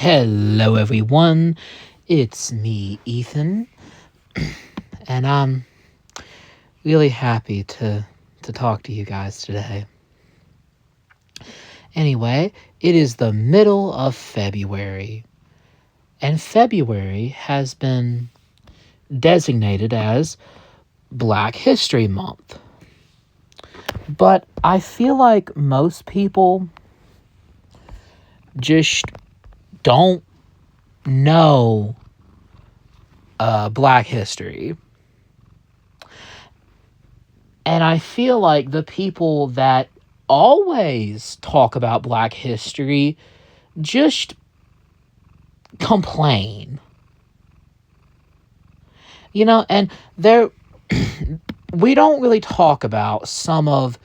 Hello, everyone. It's me, Ethan, and I'm really happy to talk to you guys today. Anyway, it is the middle of February, and February has been designated as Black History Month. But I feel like most people just don't know Black history. And I feel like the people that always talk about Black history just complain. And we don't really talk about some of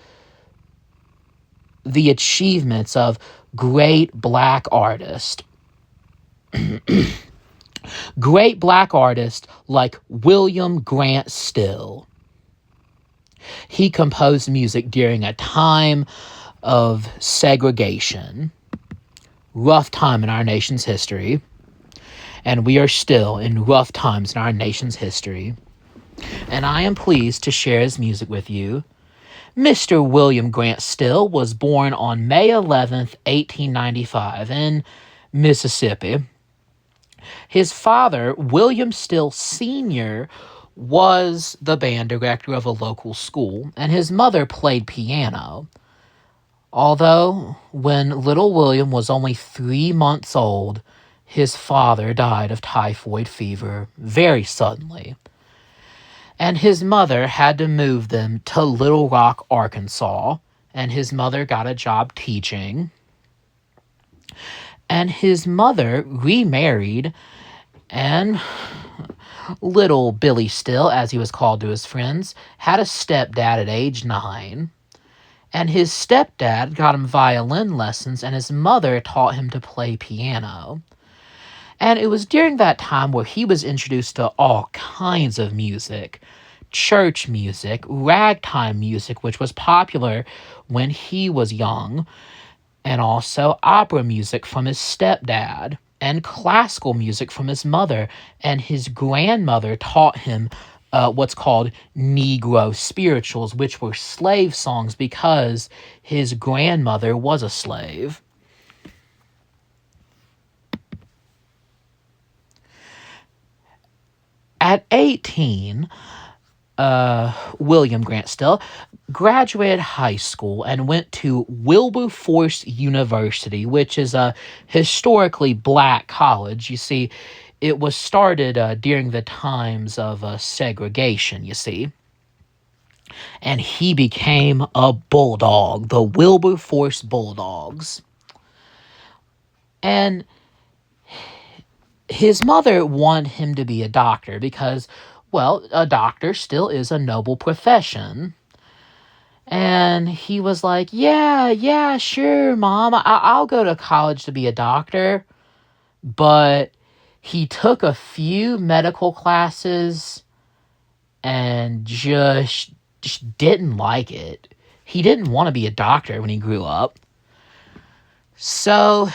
the achievements of great Black artists. Great Black artists like William Grant Still. He composed music during a time of segregation, rough time in our nation's history, and we are still in rough times in our nation's history. And I am pleased to share his music with you. Mr. William Grant Still was born on May 11th, 1895 in Mississippi. His father, William Still Sr., was the band director of a local school, and his mother played piano. Although, when little William was only 3 months old, his father died of typhoid fever very suddenly. And his mother had to move them to Little Rock, Arkansas, and his mother got a job teaching. And his mother remarried, and little Billy Still, as he was called to his friends, had a stepdad at age 9. And his stepdad got him violin lessons, and his mother taught him to play piano. And it was during that time where he was introduced to all kinds of music. Church music, ragtime music, which was popular when he was young, and also opera music from his stepdad, and classical music from his mother, and his grandmother taught him what's called Negro spirituals, which were slave songs because his grandmother was a slave. At 18, William Grant Still graduated high school and went to Wilberforce University, which is a historically Black college. You see, it was started during the times of segregation, you see. And he became a Bulldog, the Wilberforce Bulldogs. And his mother wanted him to be a doctor because, well, a doctor still is a noble profession. And he was like, yeah, sure, Mom, I'll go to college to be a doctor. But he took a few medical classes and just didn't like it. He didn't want to be a doctor when he grew up. So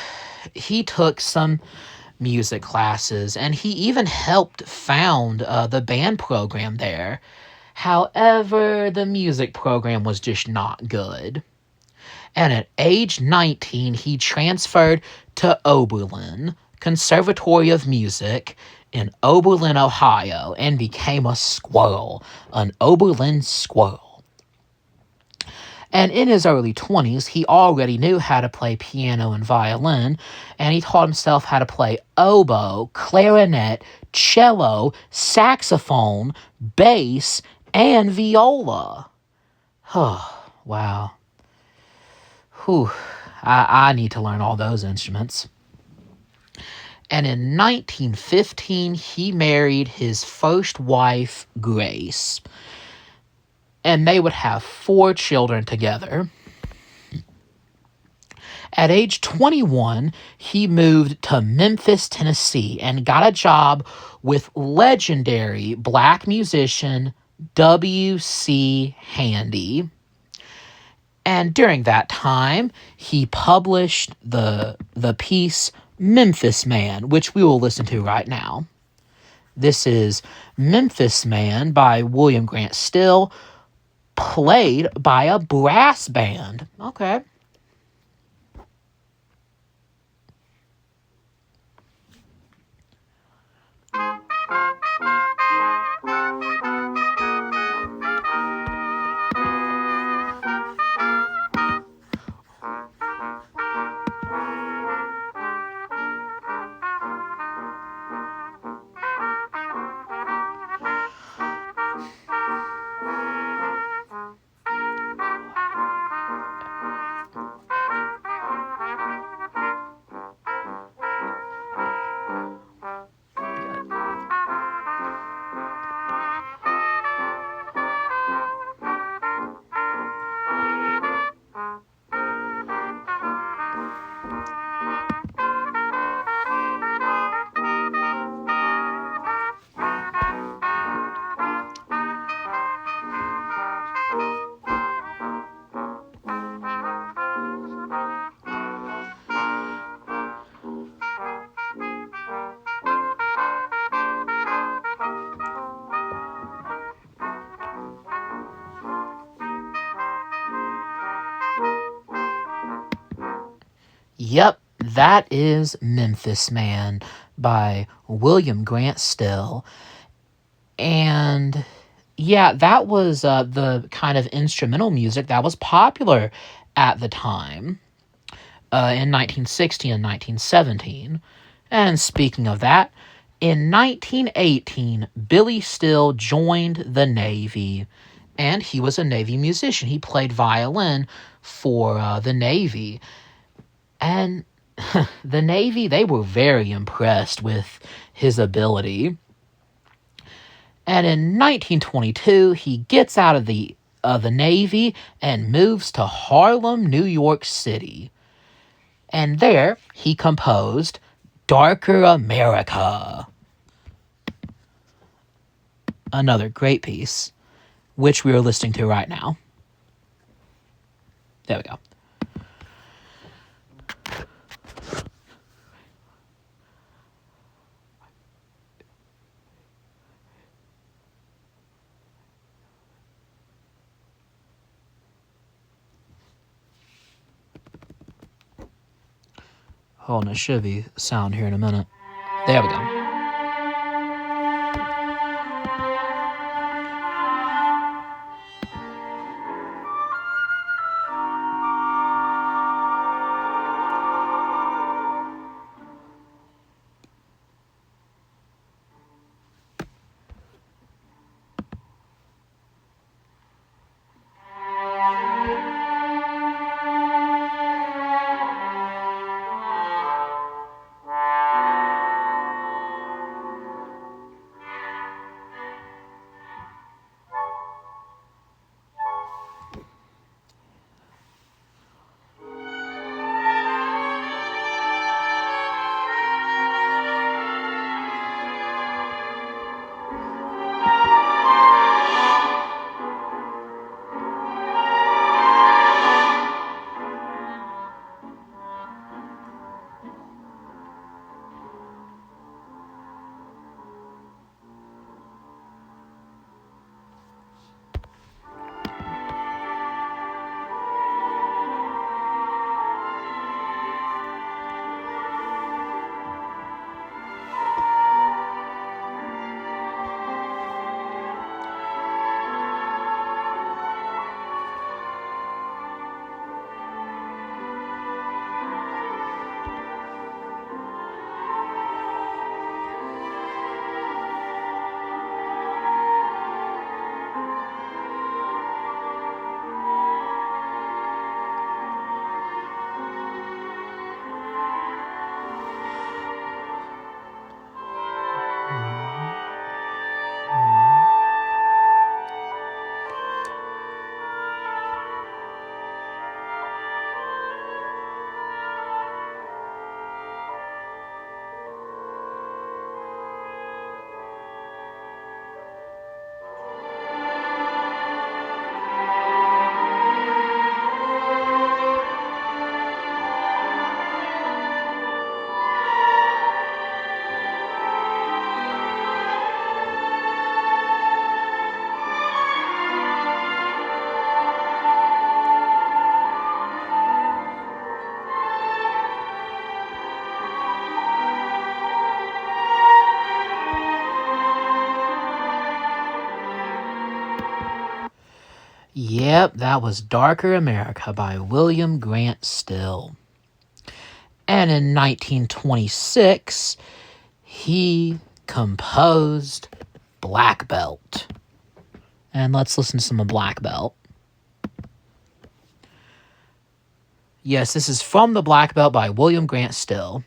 he took some music classes, and he even helped found the band program there. However, the music program was just not good. And at age 19, he transferred to Oberlin Conservatory of Music in Oberlin, Ohio, and became a squirrel, an Oberlin squirrel. And in his early 20s, he already knew how to play piano and violin, and he taught himself how to play oboe, clarinet, cello, saxophone, bass, and viola. Oh, wow. Whew. I need to learn all those instruments. And in 1915, he married his first wife, Grace. And they would have 4 children together. At age 21, he moved to Memphis, Tennessee, and got a job with legendary Black musician W.C. Handy. And during that time, he published the piece Memphis Man, which we will listen to right now. This is Memphis Man by William Grant Still, played by a brass band. Okay. Yep, that is Memphis Man by William Grant Still. And yeah, that was the kind of instrumental music that was popular at the time in 1916 and 1917. And speaking of that, in 1918, Billy Still joined the Navy, and he was a Navy musician. He played violin for the Navy. And the Navy, they were very impressed with his ability. And in 1922, he gets out of the Navy and moves to Harlem, New York City. And there, he composed Darker America. Another great piece, which we are listening to right now. There we go. Hold on, it should be sound here in a minute. There we go. Yep, that was Darker America by William Grant Still. And in 1926, he composed Black Belt. And let's listen to some of Black Belt. Yes, this is from the Black Belt by William Grant Still.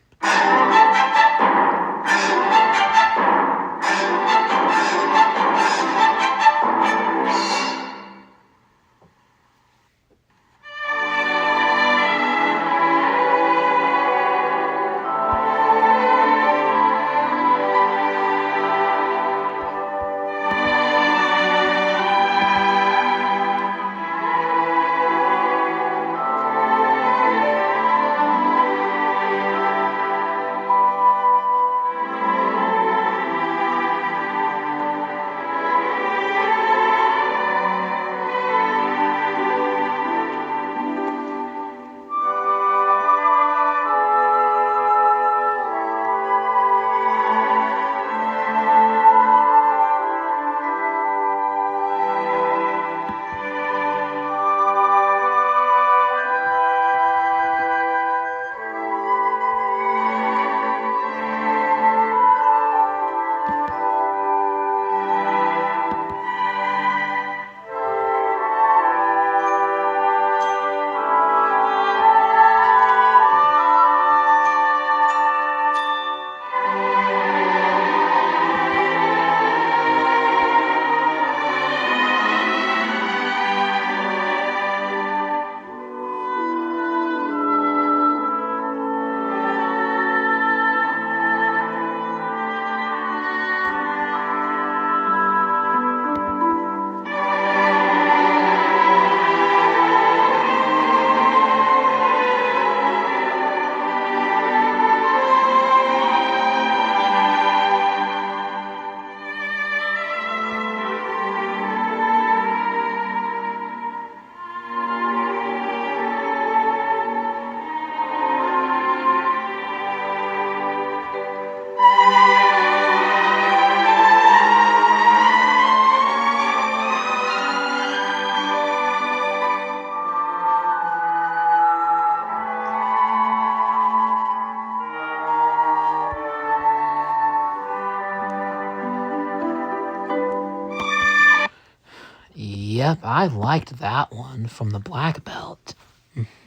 Yep, I liked that one from the Black Belt.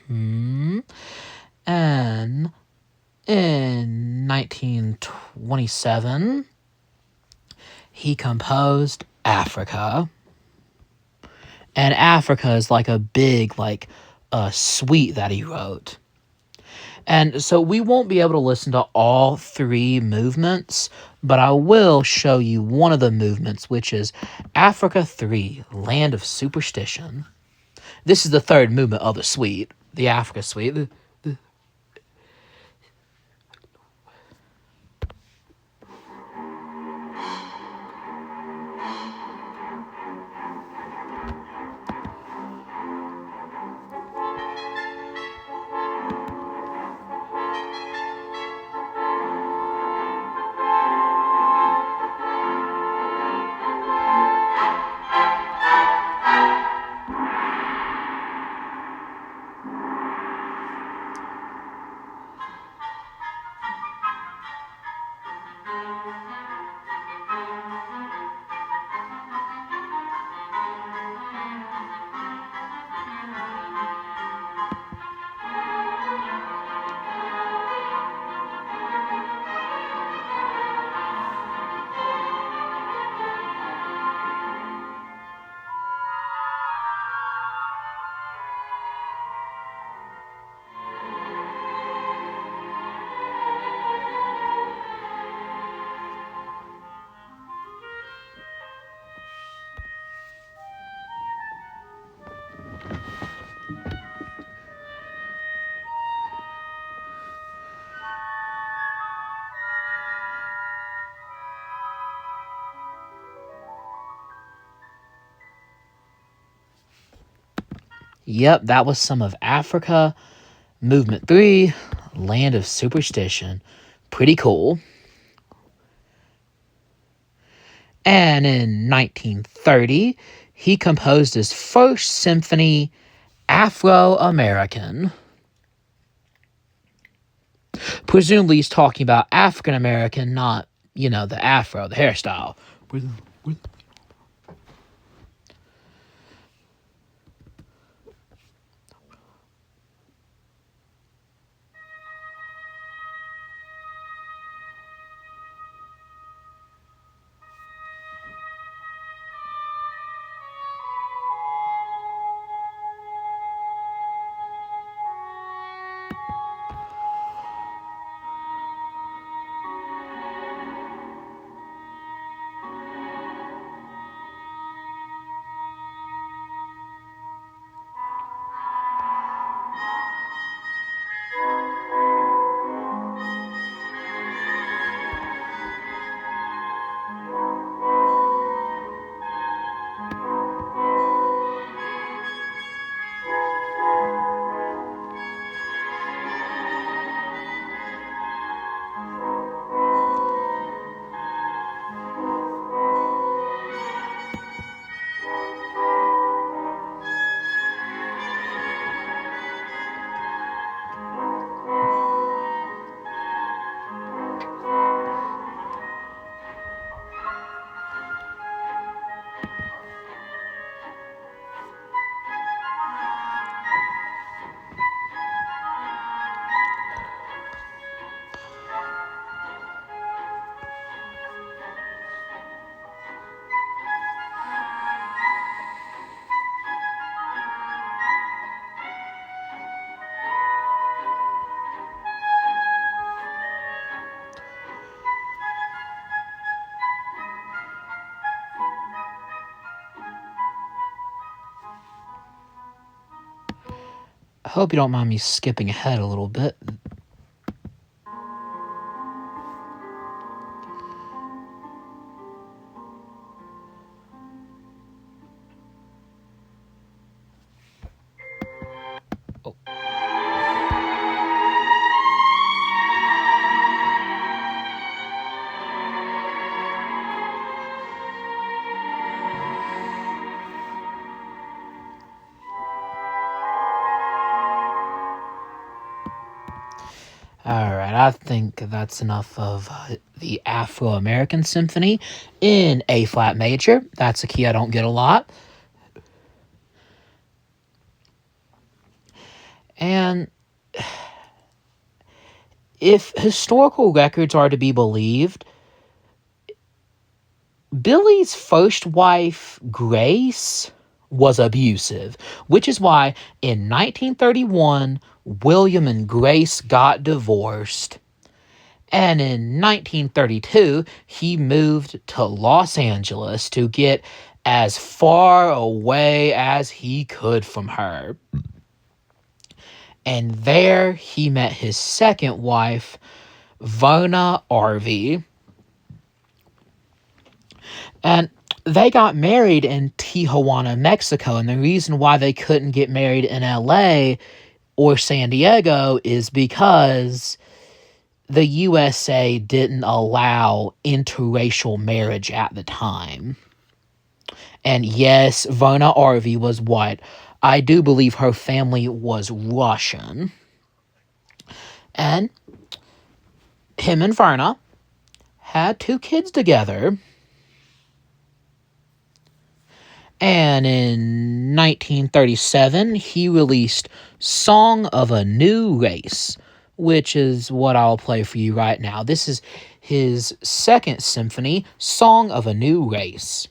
And in 1927, he composed Africa. And Africa is like a big, suite that he wrote. And so we won't be able to listen to all three movements, but I will show you one of the movements, which is Africa 3, Land of Superstition. This is the third movement of the suite, the Africa suite. Yep, that was some of Africa. Movement 3, Land of Superstition. Pretty cool. And in 1930, he composed his first symphony, Afro-American. Presumably he's talking about African-American, not, the afro, the hairstyle. I hope you don't mind me skipping ahead a little bit. Oh. All right, I think that's enough of the Afro-American Symphony in A-flat major. That's a key I don't get a lot. And if historical records are to be believed, Billy's first wife, Grace, was abusive, which is why in 1931, William and Grace got divorced. And in 1932, he moved to Los Angeles to get as far away as he could from her. And there he met his second wife, Verna Arvey. And they got married in Tijuana, Mexico. And the reason why they couldn't get married in LA or San Diego is because the USA didn't allow interracial marriage at the time. And yes, Verna Arvey was white. I do believe her family was Russian. And him and Verna had 2 kids together. And in 1937, he released Song of a New Race, which is what I'll play for you right now. This is his second symphony, Song of a New Race.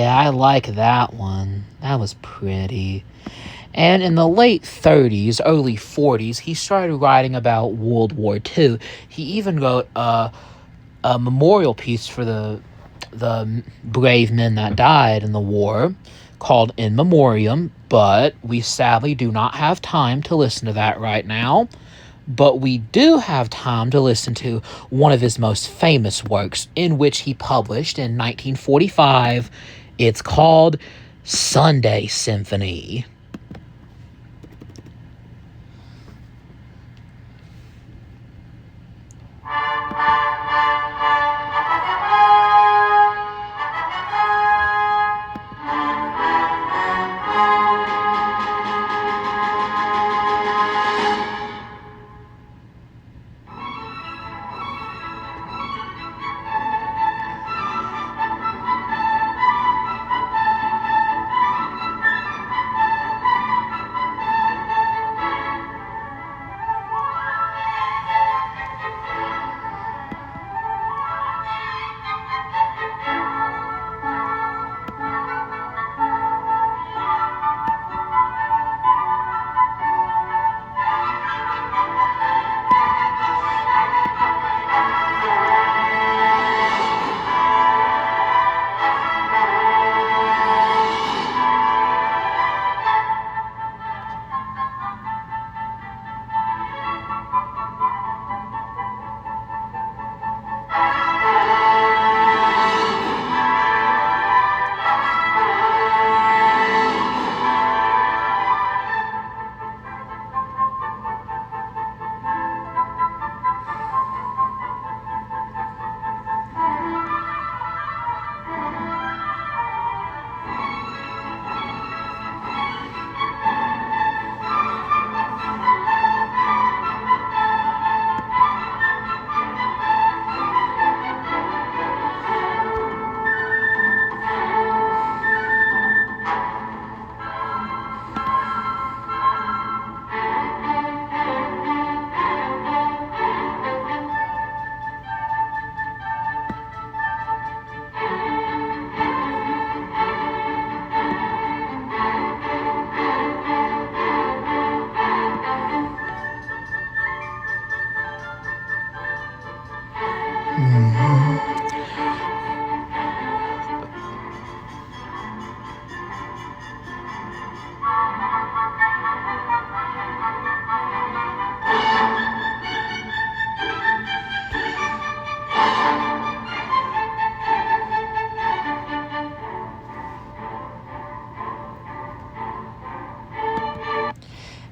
Yeah, I like that one. That was pretty. And in the late 30s, early 40s, he started writing about World War II. He even wrote a memorial piece for the brave men that died in the war called In Memoriam, but we sadly do not have time to listen to that right now. But we do have time to listen to one of his most famous works, in which he published in 1945. It's called Sunday Symphony.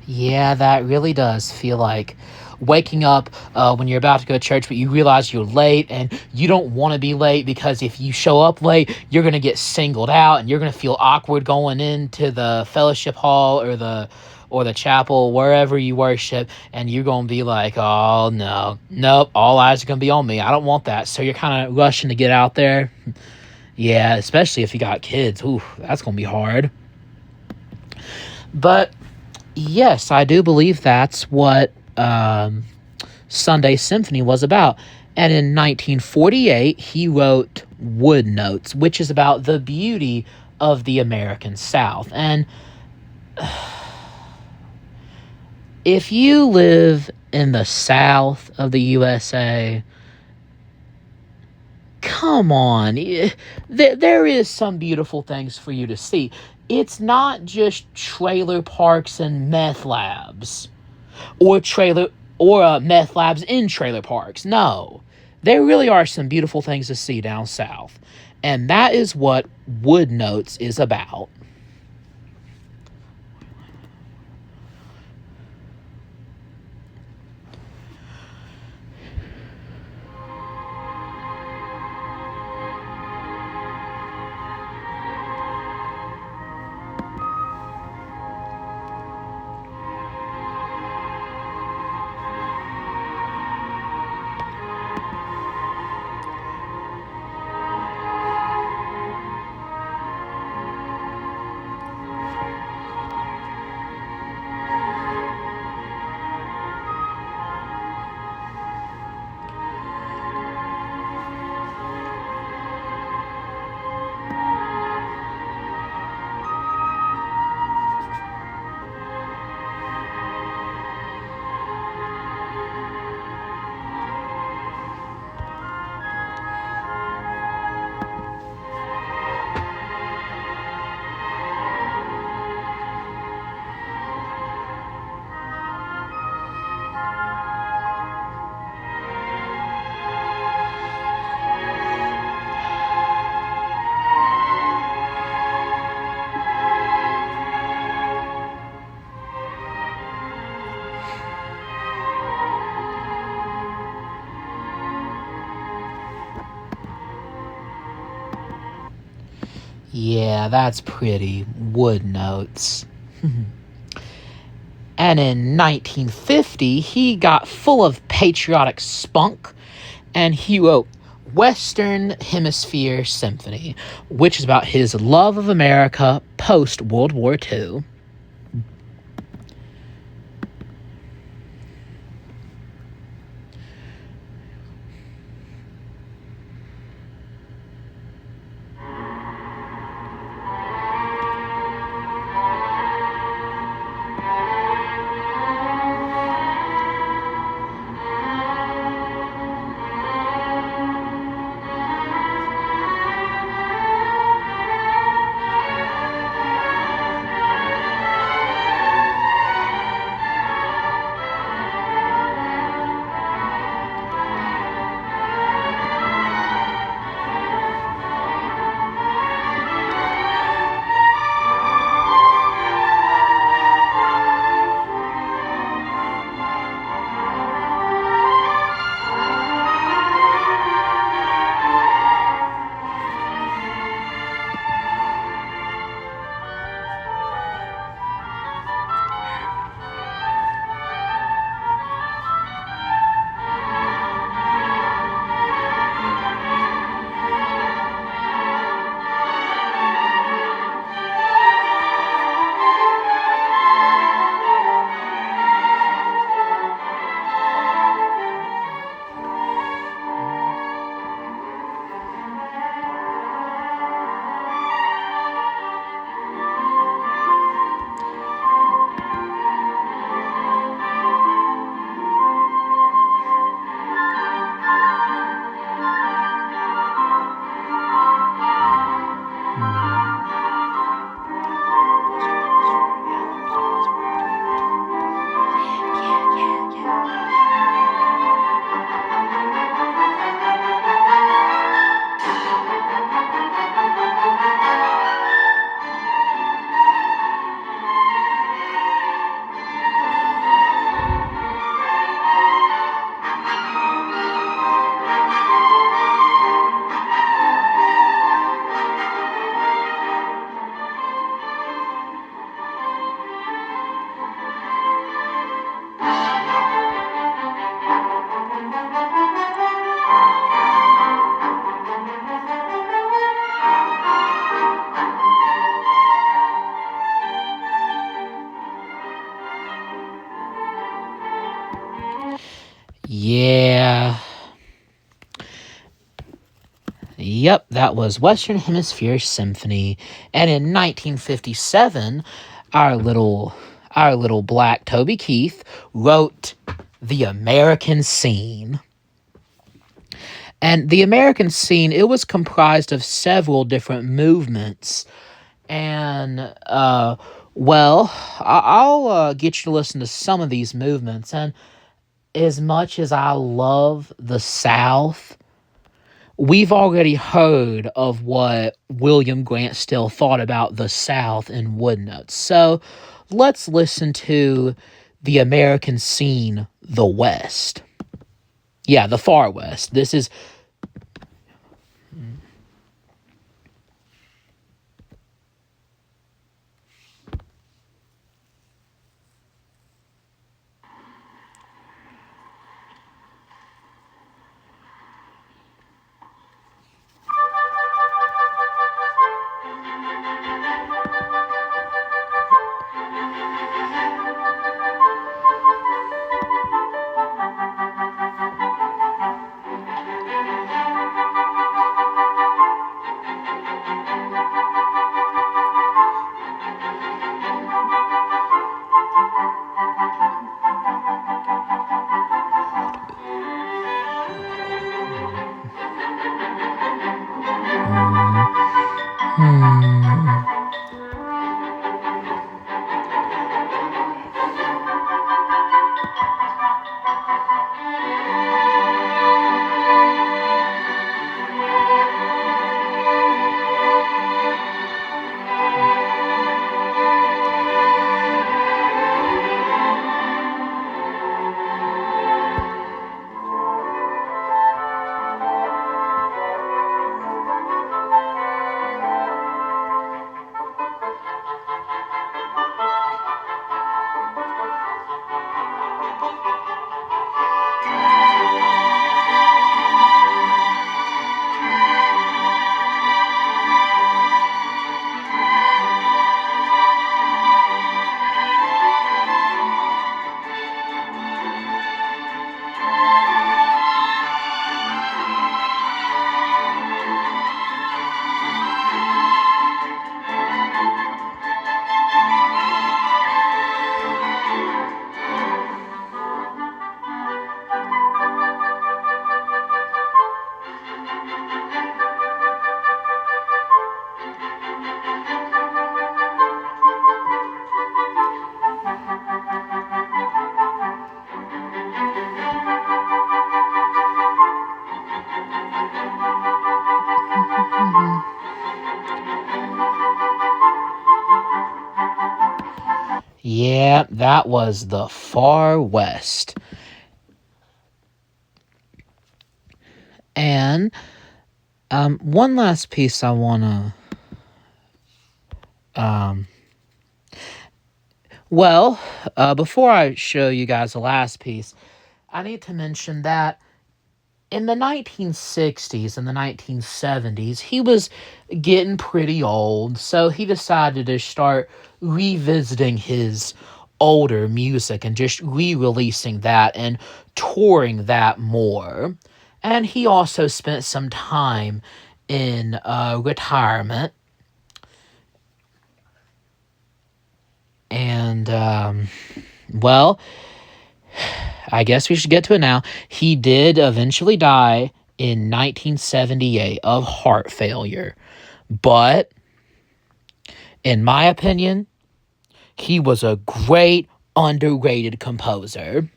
Yeah, that really does feel like waking up when you're about to go to church, but you realize you're late and you don't want to be late because if you show up late, you're going to get singled out and you're going to feel awkward going into the fellowship hall or the chapel, wherever you worship, and you're going to be like, oh, no, nope, all eyes are going to be on me. I don't want that. So you're kind of rushing to get out there. Yeah, especially if you got kids. Ooh, that's going to be hard. But yes, I do believe that's what Sunday Symphony was about. And in 1948, he wrote Wood Notes, which is about the beauty of the American South. And if you live in the South of the USA, come on, there is some beautiful things for you to see. It's not just trailer parks and meth labs, or meth labs in trailer parks. No, there really are some beautiful things to see down south, and that is what Wood Notes is about. Yeah, that's pretty. Wood notes. And in 1950, he got full of patriotic spunk and he wrote Western Hemisphere Symphony, which is about his love of America post World War II. Yeah. Yep, that was Western Hemisphere Symphony. And in 1957, our little our little black Toby Keith wrote The American Scene. And the American Scene, it was comprised of several different movements. And well, I'll get you to listen to some of these movements. And as much as I love the South, we've already heard of what William Grant Still thought about the South in Wood Notes. So let's listen to The American Scene, the West. Yeah, the far West. This is. Yeah, that was the Far West. And one last piece I want to... before I show you guys the last piece, I need to mention that in the 1960s and the 1970s, he was getting pretty old, so he decided to start revisiting his older music and just re-releasing that and touring that more. And he also spent some time in retirement. And, I guess we should get to it now. He did eventually die in 1978 of heart failure. But, in my opinion, he was a great, underrated composer.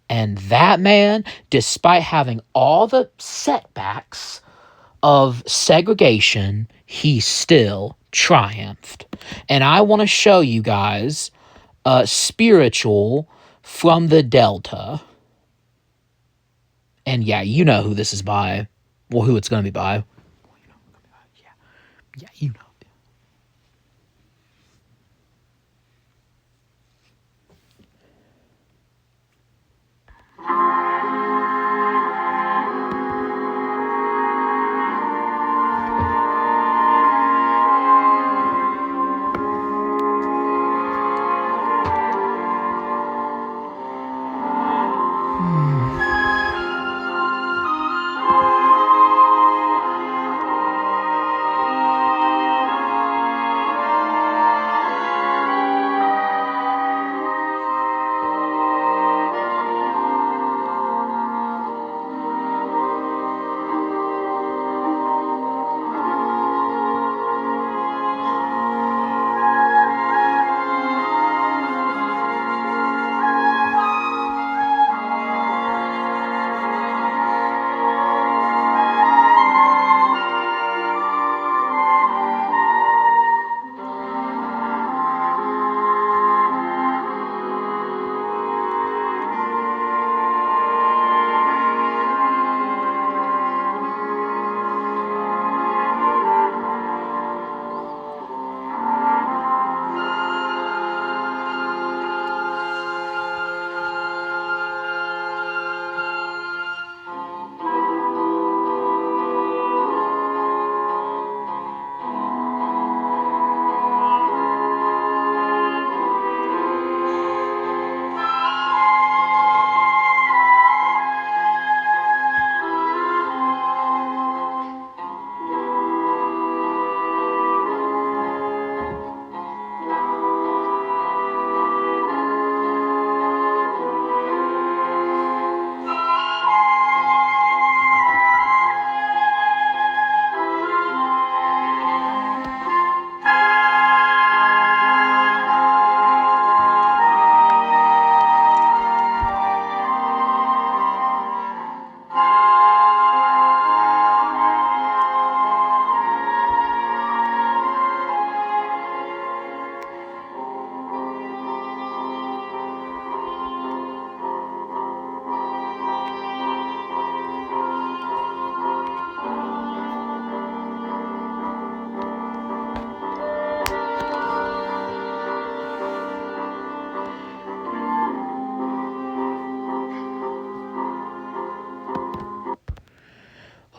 And that man, despite having all the setbacks of segregation, he still triumphed. And I want to show you guys Spiritual from the Delta. And yeah, you know who this is by. Well, who it's going to be by. Yeah, you know.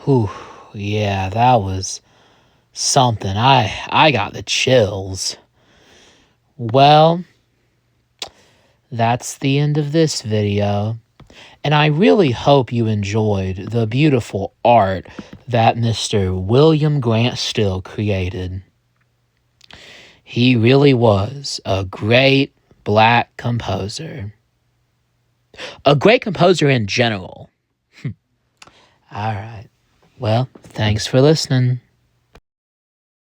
Whew, yeah, that was something. I got the chills. Well, that's the end of this video. And I really hope you enjoyed the beautiful art that Mr. William Grant Still created. He really was a great black composer. A great composer in general. All right. Well, thanks for listening.